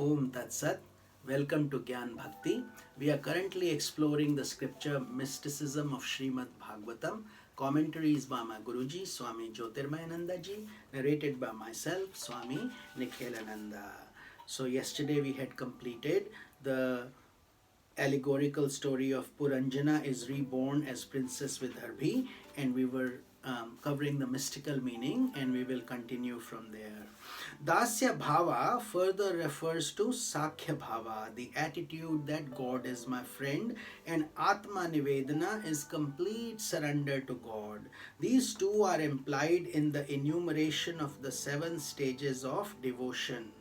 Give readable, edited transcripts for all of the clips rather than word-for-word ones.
Om Tat Sat. Welcome to Gyan Bhakti. We are currently exploring the scripture Mysticism of Srimad Bhagavatam. Commentaries by my Guruji, Swami Jyotirmayananda ji, narrated by myself, Swami Nikhilananda. So yesterday we had completed the allegorical story of Puranjana is reborn as Princess Vidarbhi, and we were covering the mystical meaning, and we will continue from there. Dasya Bhava further refers to Sakhya Bhava, the attitude that God is my friend, and Atma Nivedana is complete surrender to God. These two are implied in the enumeration of the 7 stages of devotion.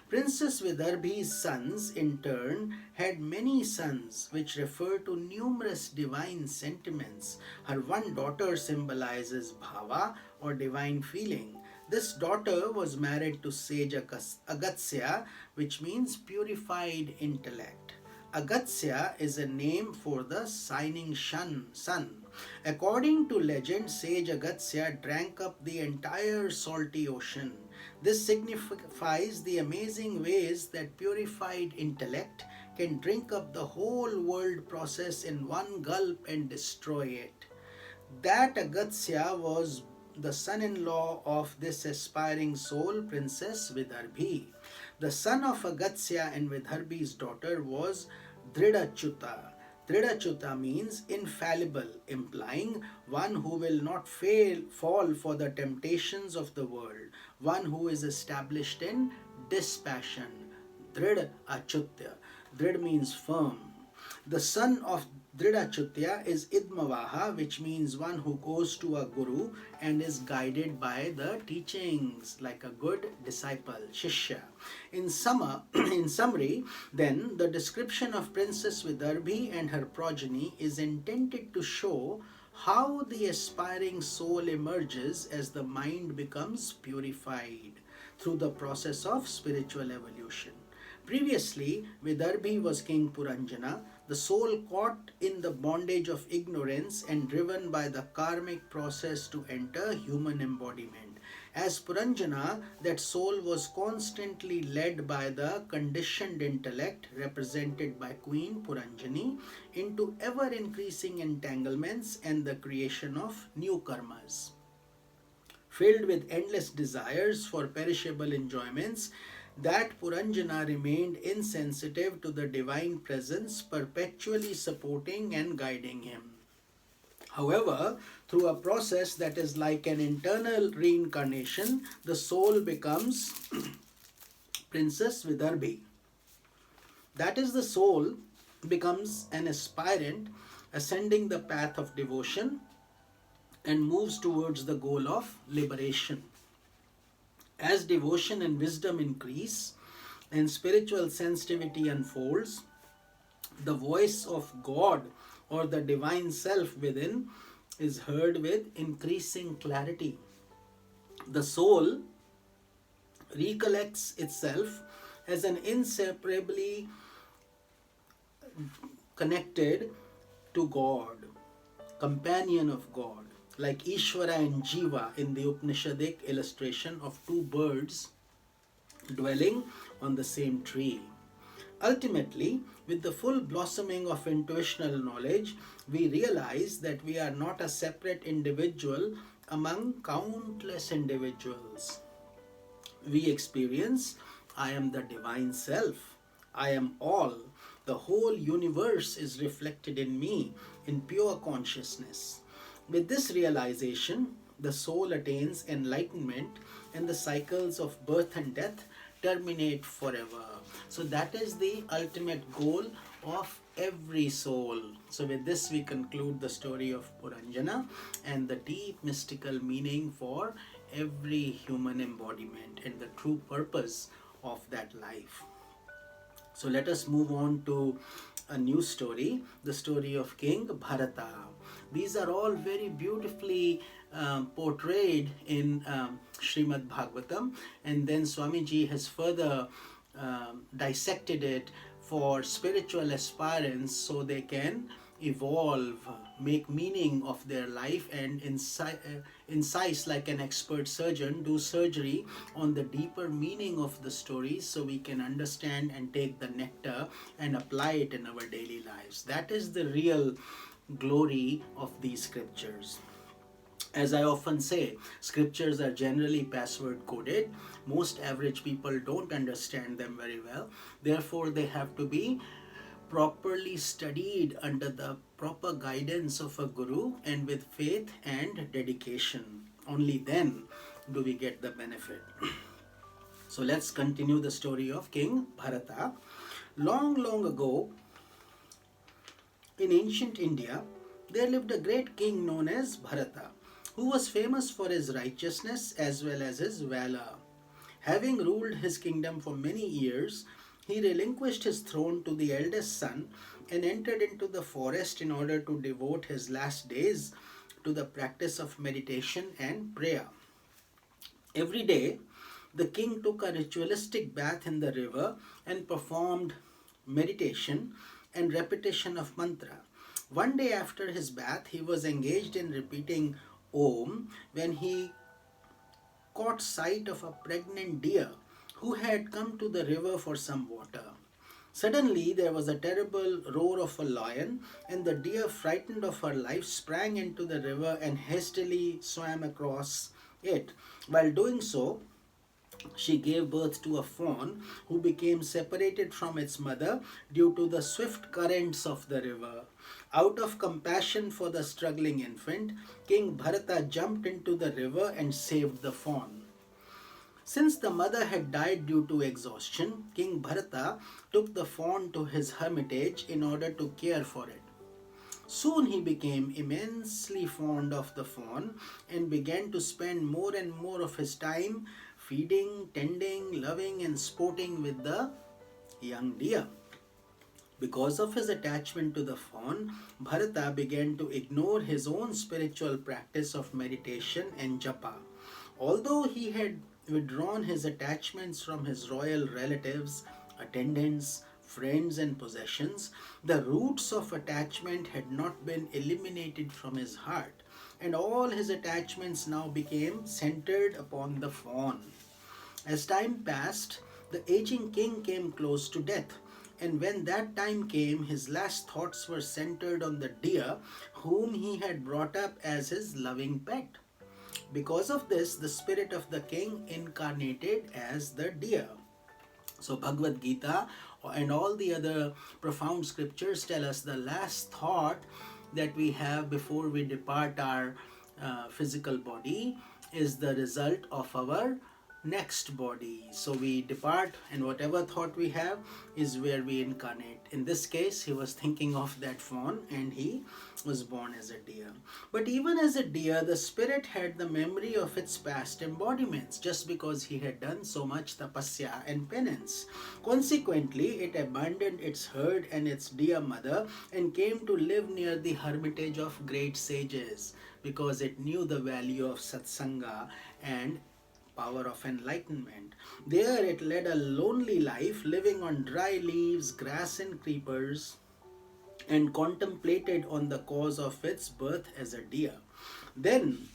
Princess Vidarbhi's sons, in turn, had many sons, which refer to numerous divine sentiments. Her one daughter symbolizes bhava, or divine feeling. This daughter was married to sage Agatsya, which means purified intellect. Agatsya is a name for the shining sun. According to legend, sage Agatsya drank up the entire salty ocean. This signifies the amazing ways that purified intellect can drink up the whole world process in one gulp and destroy it. That Agatsya was the son-in-law of this aspiring soul, Princess Vidarbhi. The son of Agatsya and Vidarbhi's daughter was Dridachyuta. Dridachyuta means infallible, implying one who will not fall for the temptations of the world, one who is established in dispassion. Dridachyutya. Drid means firm. The son of Dridachyutya is Idmavaha, which means one who goes to a guru and is guided by the teachings, like a good disciple, Shishya. In summary, then, the description of Princess Vidarbhi and her progeny is intended to show how the aspiring soul emerges as the mind becomes purified through the process of spiritual evolution. Previously, Vidarbhi was King Puranjana, the soul caught in the bondage of ignorance and driven by the karmic process to enter human embodiment. As Puranjana, that soul was constantly led by the conditioned intellect, represented by Queen Puranjani, into ever-increasing entanglements and the creation of new karmas. Filled with endless desires for perishable enjoyments, that Puranjana remained insensitive to the divine presence, perpetually supporting and guiding him. However, through a process that is like an internal reincarnation, the soul becomes Princess Vidarbhi. That is, the soul becomes an aspirant, ascending the path of devotion and moves towards the goal of liberation. As devotion and wisdom increase and spiritual sensitivity unfolds, the voice of God or the divine self within is heard with increasing clarity. The soul recollects itself as an inseparably connected to God, companion of God, like Ishvara and Jiva in the Upanishadic illustration of 2 birds dwelling on the same tree. Ultimately, with the full blossoming of intuitional knowledge, we realize that we are not a separate individual among countless individuals. We experience, I am the divine self, I am all, the whole universe is reflected in me in pure consciousness. With this realization, the soul attains enlightenment and the cycles of birth and death terminate forever. So that is the ultimate goal of every soul. So with this we conclude the story of Puranjana and the deep mystical meaning for every human embodiment and the true purpose of that life. So let us move on to a new story, the story of King Bharata. These are all very beautifully portrayed in Srimad Bhagavatam, and then Swamiji has further dissected it for spiritual aspirants so they can evolve, make meaning of their life, and incise like an expert surgeon, do surgery on the deeper meaning of the stories so we can understand and take the nectar and apply it in our daily lives. That is the real glory of these scriptures. As I often say, scriptures are generally password coded. Most average people don't understand them very well. Therefore, they have to be properly studied under the proper guidance of a guru and with faith and dedication. Only then do we get the benefit. So let's continue the story of King Bharata. Long, long ago, in ancient India, there lived a great king known as Bharata, who was famous for his righteousness as well as his valor. Having ruled his kingdom for many years, he relinquished his throne to the eldest son and entered into the forest in order to devote his last days to the practice of meditation and prayer. Every day, the king took a ritualistic bath in the river and performed meditation and repetition of mantra. One day after his bath, he was engaged in repeating Om when he caught sight of a pregnant deer who had come to the river for some water. Suddenly there was a terrible roar of a lion, and the deer, frightened of her life, sprang into the river and hastily swam across it. While doing so, she gave birth to a fawn who became separated from its mother due to the swift currents of the river. Out of compassion for the struggling infant, King Bharata jumped into the river and saved the fawn. Since the mother had died due to exhaustion, King Bharata took the fawn to his hermitage in order to care for it. Soon he became immensely fond of the fawn and began to spend more and more of his time feeding, tending, loving, and sporting with the young deer. Because of his attachment to the fawn, Bharata began to ignore his own spiritual practice of meditation and japa. Although he had withdrawn his attachments from his royal relatives, attendants, friends, and possessions, the roots of attachment had not been eliminated from his heart, and all his attachments now became centered upon the fawn. As time passed, the aging king came close to death, and when that time came, his last thoughts were centered on the deer whom he had brought up as his loving pet. Because of this, the spirit of the king incarnated as the deer. So Bhagavad Gita and all the other profound scriptures tell us the last thought that we have before we depart our physical body is the result of our next body. So we depart, and whatever thought we have is where we incarnate. In this case, he was thinking of that fawn and he was born as a deer. But even as a deer, the spirit had the memory of its past embodiments just because he had done so much tapasya and penance. Consequently, it abandoned its herd and its deer mother and came to live near the hermitage of great sages because it knew the value of satsanga and power of enlightenment. There it led a lonely life, living on dry leaves, grass, and creepers, and contemplated on the cause of its birth as a deer. Then,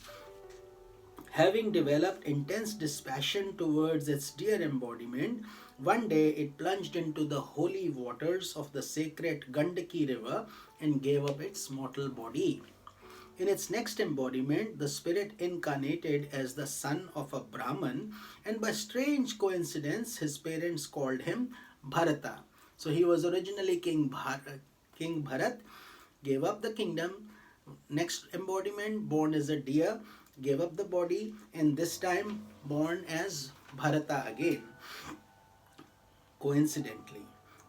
having developed intense dispassion towards its deer embodiment, one day it plunged into the holy waters of the sacred Gandaki river and gave up its mortal body. In its next embodiment, the spirit incarnated as the son of a Brahman, and by strange coincidence, his parents called him Bharata. So he was originally King Bharat, gave up the kingdom. Next embodiment, born as a deer, gave up the body, and this time born as Bharata again, coincidentally.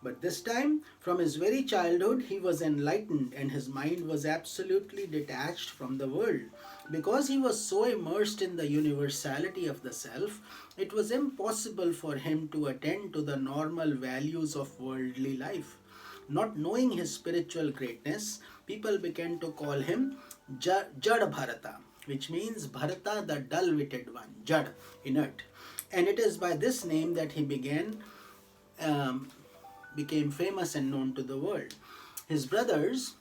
But this time, from his very childhood, he was enlightened and his mind was absolutely detached from the world. Because he was so immersed in the universality of the self, it was impossible for him to attend to the normal values of worldly life. Not knowing his spiritual greatness, people began to call him Jad Bharata, which means Bharata, the dull-witted one, Jad, inert. And it is by this name that he became famous and known to the world. His brothers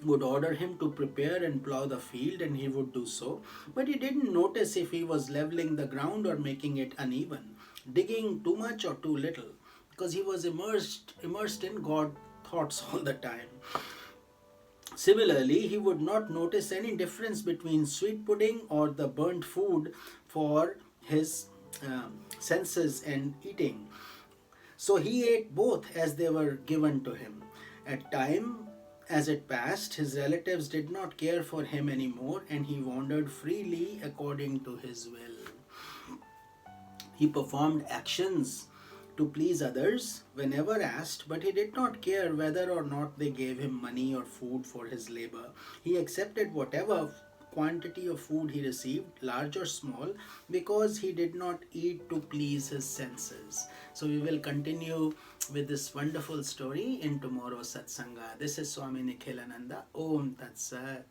would order him to prepare and plow the field, and he would do so. But he didn't notice if he was leveling the ground or making it uneven, digging too much or too little, because he was immersed in God thoughts all the time. Similarly, he would not notice any difference between sweet pudding or the burnt food for his senses and eating. So he ate both as they were given to him. At time as it passed, his relatives did not care for him anymore, and he wandered freely according to his will. He performed actions to please others whenever asked, but he did not care whether or not they gave him money or food for his labor. He accepted whatever quantity of food he received, large or small, because he did not eat to please his senses. So we will continue with this wonderful story in tomorrow's satsanga. This is Swami Nikhilananda. Om Tat Sat.